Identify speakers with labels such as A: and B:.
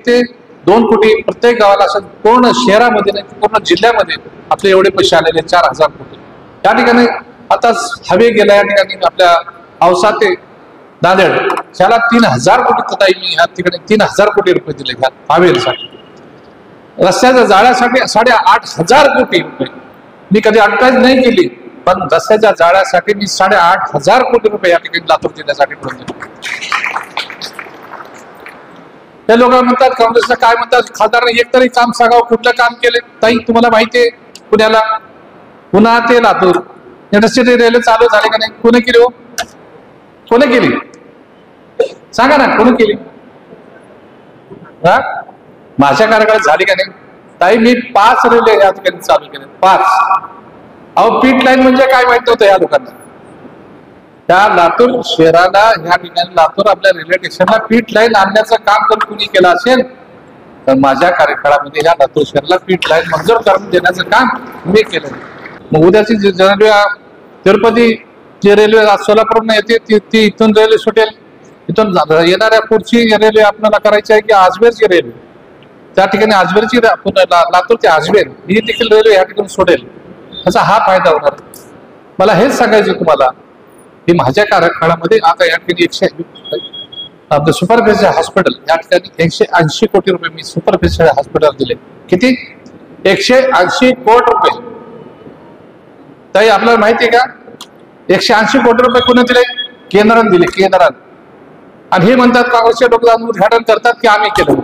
A: ते 2 कोटी प्रत्येक गावाला, असं पूर्ण शहरामध्ये नाही पूर्ण जिल्ह्यामध्ये आपले एवढे पैसे आलेले 4000 कोटी. त्या ठिकाणी आता हवे गेल्या या ठिकाणी आपल्या औसा ते नांदेड त्याला 3000 कोटी ताई मी ह्या ठिकाणी 3000 कोटी रुपये दिले ह्या हवेसाठी. रस्त्याच्या जाळ्यासाठी 8500 कोटी रुपये मी कधी अटकायच नाही केली, पण रस्त्याच्या जाळ्यासाठी मी 8500 कोटी रुपये या ठिकाणी लातूर जिल्ह्यासाठी पडून दिले. ते लोक म्हणतात काँग्रेसला काय म्हणतात, खासदारांनी एक तरी काम सांगावं, कुठलं काम केले. ताई तुम्हाला माहितीये पुण्याला पुन्हा ते लातूर इंटरसिटी रेल्वे चालू झाले का नाही? कोणी केली हो? कोणी केली सांगा ना, कोणी केली? माझ्या कार्यकाळात झाली का नाही? ताई मी 5 रेल्वे या ठिकाणी चालू केले, 5. अहो पीट लाईन म्हणजे काय माहित नव्हतं या लोकांना. त्या लातूर शहराला ह्या ठिकाणी लातूर आपल्या रेल्वे स्टेशनला पीट लाईन आणण्याचं काम जर कुणी केलं असेल तर माझ्या कार्यकाळामध्ये या लातूर शहराला पीट लाईन मंजूर करून देण्याचं काम मी केलं. मग उद्याची रेल्वे तिरुपती जी रेल्वे सोलापूरला येते ती इथून रेल्वे सुटेल. इथून येणाऱ्या पुढची रेल्वे आपल्याला करायची आहे की आजमेरची रेल्वे, त्या ठिकाणी आजमेरची लातूर ते आजमेर ही देखील रेल्वे या ठिकाणी सोडेल. त्याचा हा फायदा होणार. मला हेच सांगायचं तुम्हाला की माझ्या कार्यकाळामध्ये आता या ठिकाणी आपलं सुपर स्पेशालिटी हॉस्पिटल या ठिकाणी 180 कोटी रुपये मी सुपर स्पेशालिटी हॉस्पिटल दिले. किती? 180 कोटी रुपये. ताई आपल्याला माहिती आहे का 180 कोटी रुपये कोणी दिले? केंद्राने दिले, केंद्राने. आणि हे म्हणतात काँग्रेसचे लोक उद्घाटन करतात की आम्ही केलं.